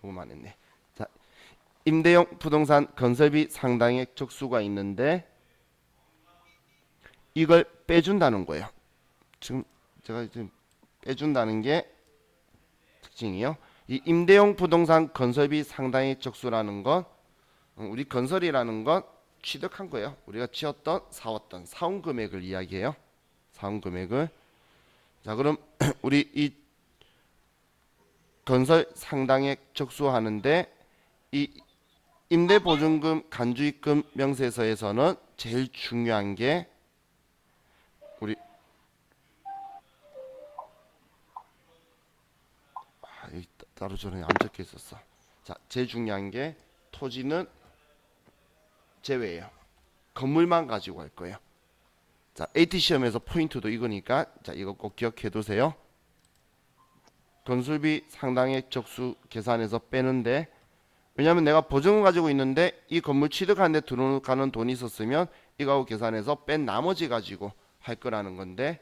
부분만 했네. 자, 임대용 부동산 건설비 상당액 적수가 있는데 이걸 빼준다는 거예요. 지금 제가 지금 빼준다는 게 특징이요. 이 임대용 부동산 건설비 상당액 적수라는 건 우리 건설이라는 건 취득한 거예요. 우리가 지었던 사왔던 사온 금액을 이야기해요. 사온 금액을. 자, 그럼 우리 이 건설 상당액 적수하는데 이 임대보증금 간주입금 명세서에서는 제일 중요한 게 우리 여기 따로 저는 안 적혀 있었어. 자, 제일 중요한 게 토지는 제외예요. 건물만 가지고 할 거예요. 자, AT 시험에서 포인트도 이거니까 자, 이거 꼭 기억해 두세요. 건설비 상당액 적수 계산해서 빼는데 왜냐하면 내가 보증금 가지고 있는데 이 건물 취득하는데 들어가는 돈이 있었으면 이거하고 계산해서 뺀 나머지 가지고 할 거라는 건데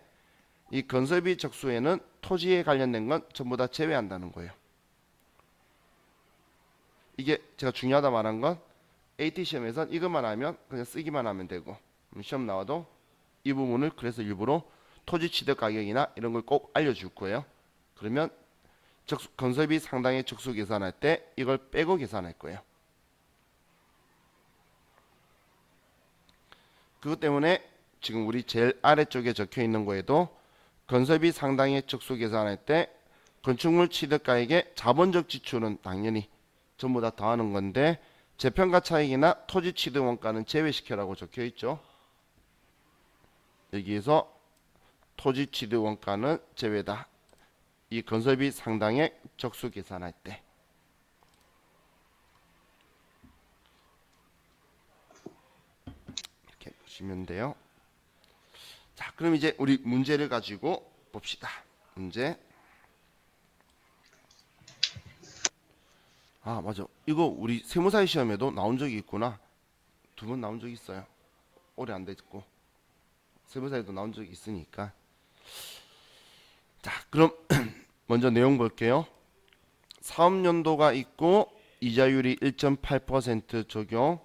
이 건설비 적수에는 토지에 관련된 건 전부 다 제외한다는 거예요. 이게 제가 중요하다 말한 건 AT 시험에선 이것만 하면 그냥 쓰기만 하면 되고 시험 나와도 이 부분을 그래서 일부러 토지 취득 가격이나 이런 걸 꼭 알려줄 거예요. 그러면 건설비 상당의 적수 계산할 때 이걸 빼고 계산할 거예요. 그것 때문에 지금 우리 제일 아래쪽에 적혀 있는 거에도 건설비 상당의 적수 계산할 때 건축물 취득가액의 자본적 지출은 당연히 전부 다 더하는 건데 재평가 차익이나 토지 취득 원가는 제외시켜라고 적혀 있죠. 여기에서 토지 취득 원가는 제외다. 이 건설비 상당액 적수 계산할 때 이렇게 보시면 돼요. 자, 그럼 이제 우리 문제를 가지고 봅시다. 문제. 아, 맞아. 이거 우리 세무사의 시험에도 나온 적이 있구나. 두 번 나온 적이 있어요. 오래 안 됐고 세무사에도 나온 적이 있으니까. 자, 그럼 먼저 내용 볼게요. 사업연도가 있고 이자율이 1.8% 적용.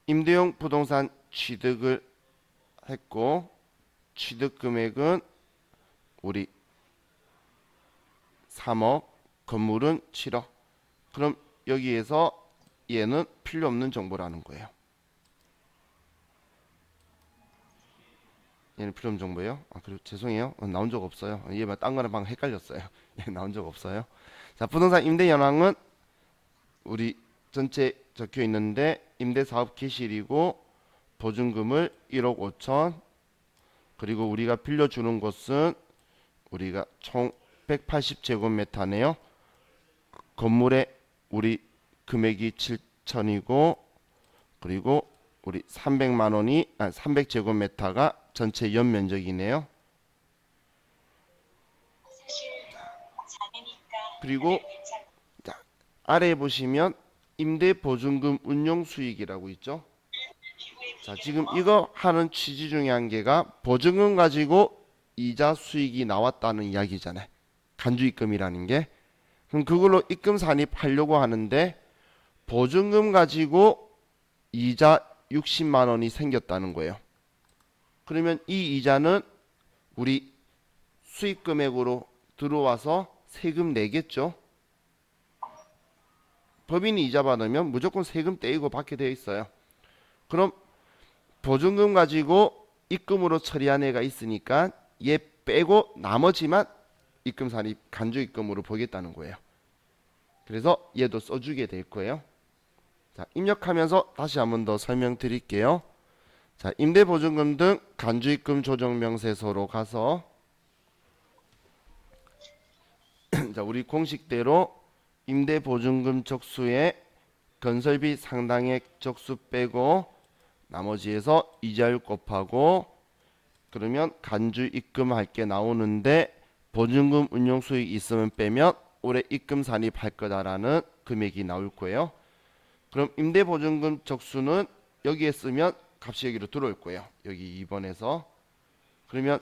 임대용 부동산 취득을 했고 취득 금액은 우리 3억, 건물은 7억. 그럼 여기에서 얘는 필요 없는 정보라는 거예요. 얘는 필요 없는 정보예요. 아, 그리고 죄송해요. 나온 적 없어요. 얘만 딴 거랑 방금 헷갈렸어요. 얘 나온 적 없어요. 자, 부동산 임대 현황은 우리 전체 적혀 있는데 임대 사업 개시일이고 보증금을 1억 5천 그리고 우리가 빌려주는 곳은 우리가 총 180제곱미터네요. 건물에 우리 금액이 7천이고 그리고 우리 300만 원이 300제곱미터가 전체 연면적이네요. 그리고 자, 아래에 보시면 임대보증금 운용수익이라고 있죠. 자, 지금 이거 하는 취지 중에 한 개가 보증금 가지고 이자 수익이 나왔다는 이야기잖아요. 간주입금이라는 게. 그럼 그걸로 입금 산입하려고 하는데 보증금 가지고 이자 60만 원이 생겼다는 거예요. 그러면 이 이자는 우리 수익 금액으로 들어와서 세금 내겠죠. 법인이 이자 받으면 무조건 세금 떼이고 받게 되어 있어요. 그럼 보증금 가지고 입금으로 처리한 애가 있으니까 얘 빼고 나머지만 입금 산입 간주 입금으로 보겠다는 거예요. 그래서 얘도 써주게 될 거예요. 자, 입력하면서 다시 한번 더 설명드릴게요. 자, 임대보증금 등 간주입금 조정명세서로 가서 자, 우리 공식대로 임대보증금 적수에 건설비 상당액 적수 빼고 나머지에서 이자율 곱하고 그러면 간주 입금할 게 나오는데 보증금 운용 수익 있으면 빼면 올해 입금 산입할 거다라는 금액이 나올 거예요. 그럼 임대보증금 적수는 여기에 쓰면 값이 여기로 들어올 거예요. 여기 2번에서. 그러면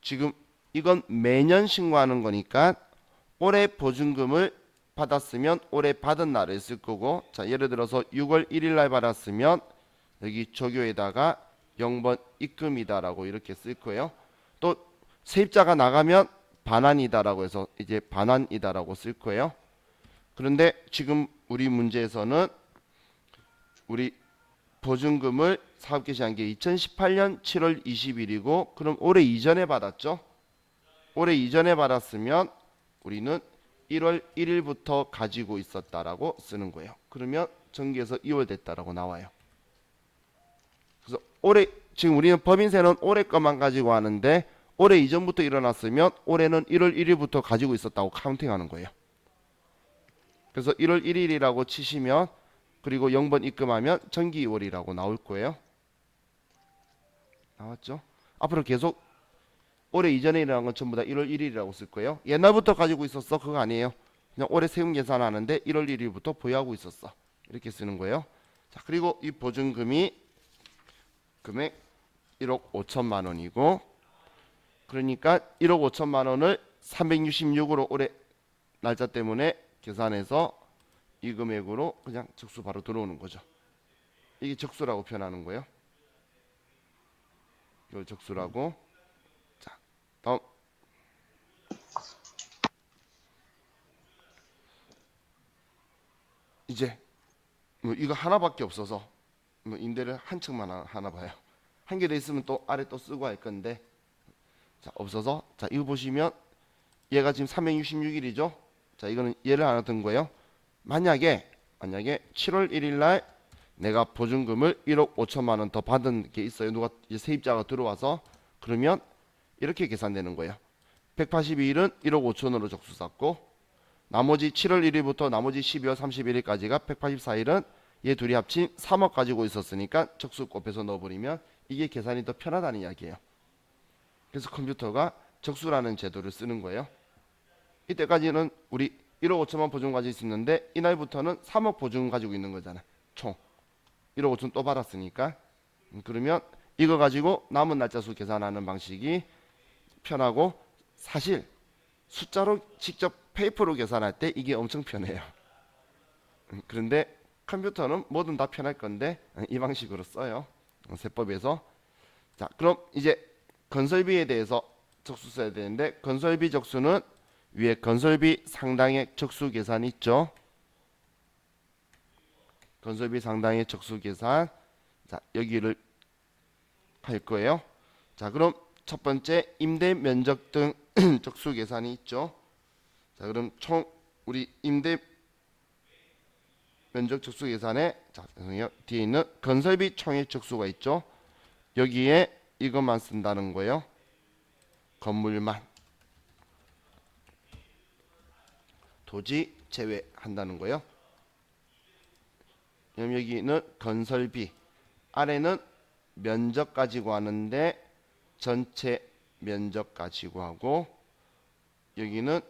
지금 이건 매년 신고하는 거니까 올해 보증금을 받았으면 올해 받은 날을 쓸 거고, 자 예를 들어서 6월 1일 날 받았으면 여기 조교에다가 0번 입금이다라고 이렇게 쓸 거예요. 또 세입자가 나가면 반환이다라고 해서 이제 반환이다라고 쓸 거예요. 그런데 지금 우리 문제에서는 우리 보증금을 사업 개시한 게 2018년 7월 20일이고 그럼 올해 이전에 받았죠. 올해 이전에 받았으면 우리는 1월 1일부터 가지고 있었다라고 쓰는 거예요. 그러면 정기에서 2월 됐다라고 나와요. 그래서 올해 지금 우리는 법인세는 올해 것만 가지고 하는데 올해 이전부터 일어났으면 올해는 1월 1일부터 가지고 있었다고 카운팅하는 거예요. 그래서 1월 1일이라고 치시면 그리고 0번 입금하면 정기 2월이라고 나올 거예요. 나왔죠? 앞으로 계속 올해 이전에 일어난 건 전부 다 1월 1일이라고 쓸 거예요. 옛날부터 가지고 있었어 그거 아니에요. 그냥 올해 세금 계산하는데 1월 1일부터 보유하고 있었어 이렇게 쓰는 거예요. 자 그리고 이 보증금이 금액 1억 5천만 원이고 그러니까 1억 5천만 원을 366으로 올해 날짜 때문에 계산해서 이 금액으로 그냥 적수 바로 들어오는 거죠. 이게 적수라고 표현하는 거예요. 이걸 적수라고. 자, 다음. 이제 뭐 이거 하나밖에 없어서 뭐 임대를 한 층만 하나 봐요. 한 개 더 있으면 또 아래 또 쓰고 할 건데 자 없어서 자 이거 보시면 얘가 지금 366일이죠. 자 이거는 얘를 하나 든 거예요. 만약에 7월 1일 날 내가 보증금을 1억 5천만 원 더 받은 게 있어요. 누가 이제 세입자가 들어와서 그러면 이렇게 계산되는 거예요. 182일은 1억 5천으로 적수 쌓고 나머지 7월 1일부터 나머지 12월 31일까지가 184일은 얘 둘이 합친 3억 가지고 있었으니까 적수 곱해서 넣어버리면 이게 계산이 더 편하다는 이야기예요. 그래서 컴퓨터가 적수라는 제도를 쓰는 거예요. 이때까지는 우리 1억 5천만 보증금 가지고 있었는데 이날부터는 3억 보증금 가지고 있는 거잖아. 총 1억 5천 또 받았으니까 그러면 이거 가지고 남은 날짜 수 계산하는 방식이 편하고 사실 숫자로 직접 페이퍼로 계산할 때 이게 엄청 편해요. 그런데 컴퓨터는 뭐든 다 편할 건데 이 방식으로 써요. 세법에서. 자 그럼 이제 건설비에 대해서 적수 써야 되는데 건설비 적수는 위에 건설비 상당액 적수 계산 있죠. 건설비 상당액 적수 계산. 자 여기를 할 거예요. 자 그럼 첫 번째 임대 면적 등 적수 계산이 있죠. 자 그럼 총 우리 임대 면적 적수 계산에 자 죄송해요. 뒤에 있는 건설비 총액 적수가 있죠. 여기에 이것만 쓴다는 거예요. 건물만. 토지 제외한다는 거예요. 그럼 여기는 건설비 아래는 면적 가지고 하는데 전체 면적 가지고 하고 여기는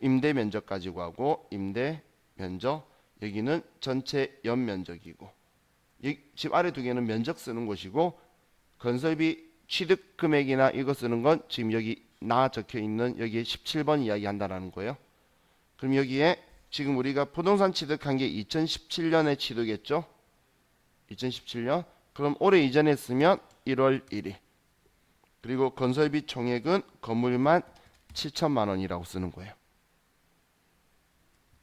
임대 면적 가지고 하고 임대 면적 여기는 전체 연면적이고 집 아래 두 개는 면적 쓰는 곳이고 건설비 취득 금액이나 이거 쓰는 건 지금 여기 나 적혀 있는 여기에 17번 이야기 한다는 거예요. 그럼 여기에 지금 우리가 부동산 취득한 게 2017년에 취득했죠. 2017년. 그럼 올해 이전에 쓰면 1월 1일. 그리고 건설비 총액은 건물만 7천만 원이라고 쓰는 거예요.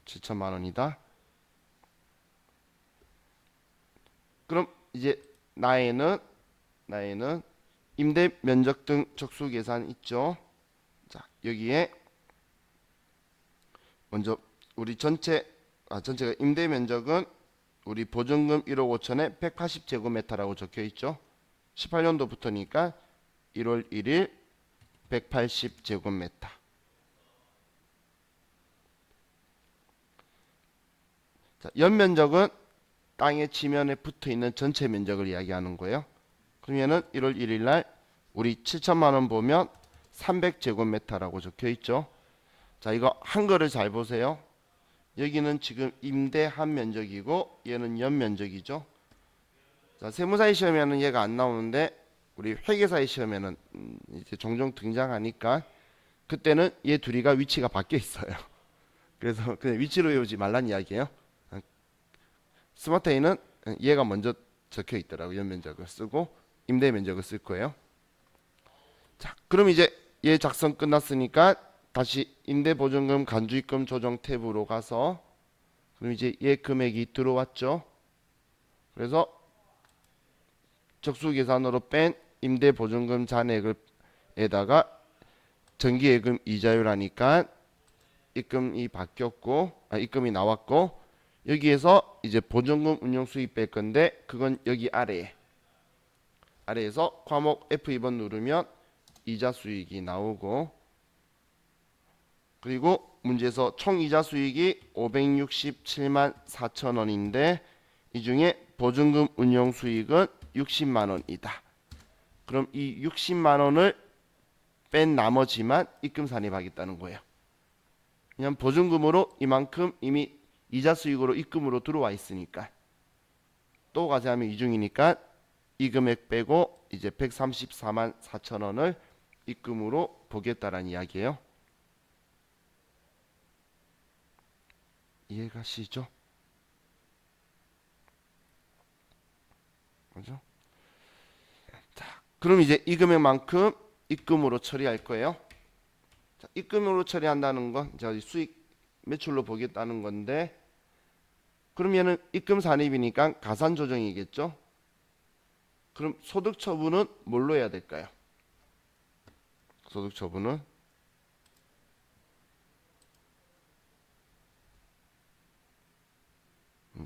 7천만 원이다. 그럼 이제 나에는 임대 면적 등 적수 계산 있죠. 자 여기에 먼저 우리 전체가 임대 면적은 우리 보증금 1억 5천에 180제곱미터라고 적혀 있죠. 18년도부터니까 1월 1일 180제곱미터. 자, 연면적은 땅의 지면에 붙어 있는 전체 면적을 이야기하는 거예요. 그러면은 1월 1일 날 우리 7천만 원 보면 300제곱미터라고 적혀 있죠. 자, 이거 한글을 잘 보세요. 여기는 지금 임대한 면적이고 얘는 연면적이죠. 자, 세무사의 시험에는 얘가 안 나오는데 우리 회계사의 시험에는 이제 종종 등장하니까 그때는 얘 둘이가 위치가 바뀌어 있어요. 그래서 그냥 위치로 외우지 말란 이야기예요. 스마트에는 얘가 먼저 적혀 있더라고요. 연면적을 쓰고 임대 면적을 쓸 거예요. 자, 그럼 이제 얘 작성 끝났으니까 다시 임대보증금 간주입금 조정 탭으로 가서 그럼 이제 얘 금액이 들어왔죠. 그래서 적수계산으로 뺀 임대보증금 잔액에다가 정기예금 이자율 하니까 입금이 바뀌었고 입금이 나왔고 여기에서 이제 보증금 운용 수입 뺄 건데 그건 여기 아래에서 과목 F2번 누르면 이자 수익이 나오고 그리고 문제에서 총 이자 수익이 567만 4천 원인데 이 중에 보증금 운용 수익은 60만 원이다. 그럼 이 60만 원을 뺀 나머지만 입금 산입하겠다는 거예요. 그냥 보증금으로 이만큼 이미 이자 수익으로 입금으로 들어와 있으니까 또 가세하면 이중이니까 이 금액 빼고 이제 134만 4천 원을 입금으로 보겠다라는 이야기예요. 이해가시죠? 그죠? 자, 그럼 이제 이 금액만큼 입금으로 처리할 거예요. 자, 입금으로 처리한다는 건 이제 수익 매출로 보겠다는 건데 그러면은 입금 산입이니까 가산 조정이겠죠? 그럼 소득 처분은 뭘로 해야 될까요? 소득 처분은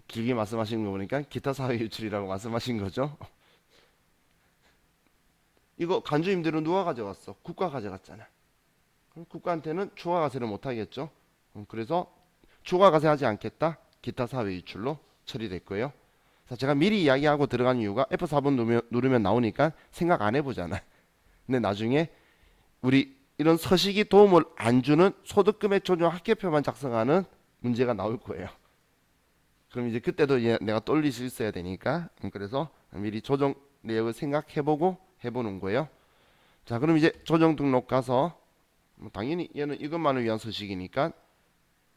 길게 말씀하신 거 보니까 기타 사회 유출이라고 말씀하신 거죠? 이거 간주임대로 누가 가져갔어? 국가 가져갔잖아. 그럼 국가한테는 추가과세를 못 하겠죠? 그래서 추가과세하지 않겠다. 기타 사회 유출로 처리될 거예요. 자, 제가 미리 이야기하고 들어간 이유가 F4번 누르면 나오니까 생각 안 해보잖아. 근데 나중에 우리 이런 서식이 도움을 안 주는 소득금액 조정 합계표만 작성하는 문제가 나올 거예요. 그럼 이제 그때도 내가 돌릴 수 있어야 되니까 그래서 미리 조정 내역을 생각해보고 해보는 거예요. 자, 그럼 이제 조정 등록 가서 당연히 얘는 이것만을 위한 서식이니까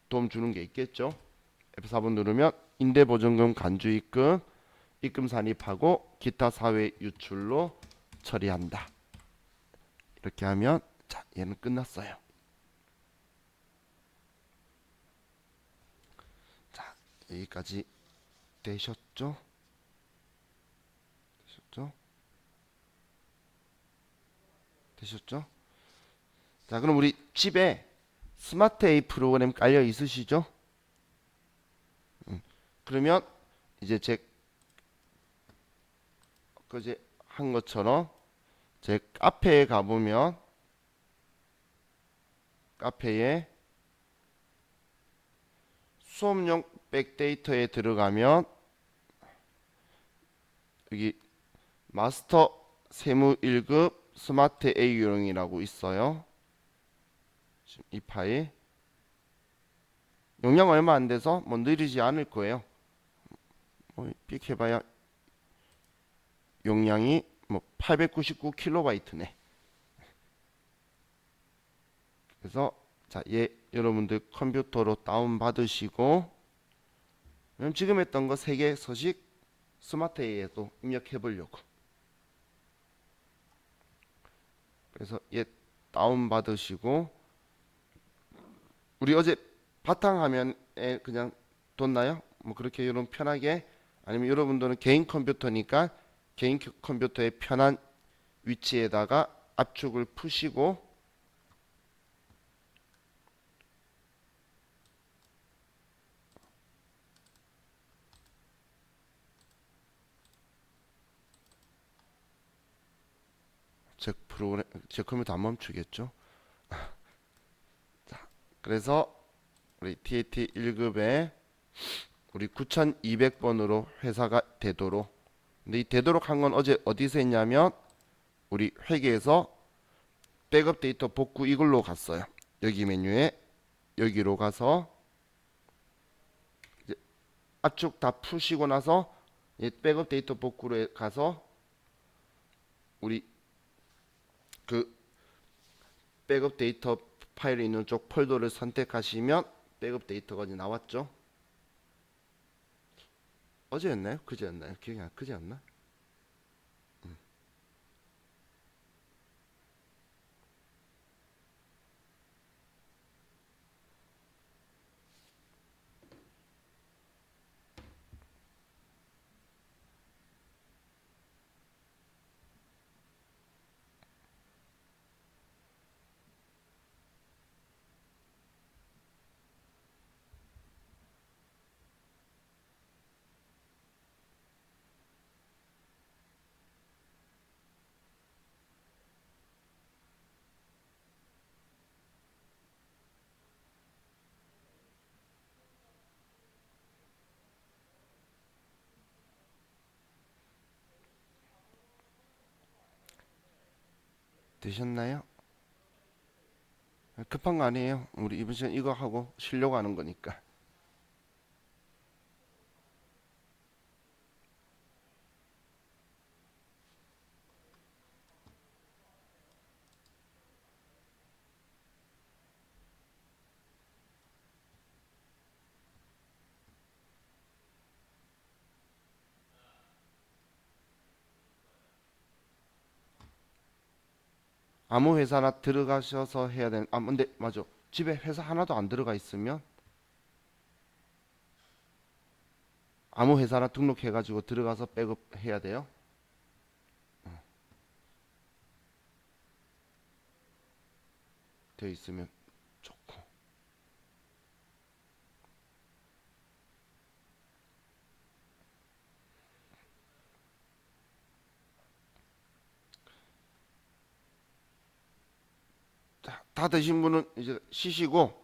도움 주는 게 있겠죠. F4번 누르면 임대보증금 간주입금 입금 산입하고 기타 사회 유출로 처리한다. 이렇게 하면 자, 얘는 끝났어요. 자, 여기까지 되셨죠? 되셨죠? 자, 그럼 우리 집에 스마트 A 프로그램 깔려 있으시죠? 그러면 이제 제 그제 한 것처럼 제 카페에 가보면 카페에 수업용 백데이터에 들어가면 여기 마스터 세무 1급 스마트 A 유형이라고 있어요. 지금 이 파일 용량 얼마 안 돼서 뭐 느리지 않을 거예요. 뭐 삑해봐야 용량이 뭐 899KB 그래서 자, 얘 여러분들 컴퓨터로 다운 받으시고 그럼 지금 했던 거 3개 서식 스마트 A에도 입력해 보려고. 그래서 얘 다운 받으시고 우리 어제 바탕화면에 그냥 뒀나요? 뭐 그렇게 여러분 편하게 아니면 여러분들은 개인 컴퓨터니까 개인 컴퓨터의 편한 위치에다가 압축을 푸시고 제 컴퓨터 안 멈추겠죠? 자, 그래서 우리 TAT 1급에 우리 9200번으로 회사가 되도록 근데 이 되도록 한 건 어제 어디서 했냐면 우리 회계에서 백업 데이터 복구 이걸로 갔어요. 여기 메뉴에 여기로 가서 이제 압축 다 푸시고 나서 백업 데이터 복구로 가서 우리 그 백업 데이터 파일에 있는 쪽 폴더를 선택하시면 백업 데이터가 이제 나왔죠. 어제였나요? 그제였나요? 기억이 안 그제였나? 되셨나요? 급한 거 아니에요. 우리 이번 시간 이거 하고 쉬려고 하는 거니까. 아무 회사나 들어가셔서 해야 되는. 아, 근데 맞아. 집에 회사 하나도 안 들어가 있으면 아무 회사나 등록해가지고 들어가서 백업 해야 돼요. 되어 있으면 좋고. 자, 다 되신 분은 이제 쉬시고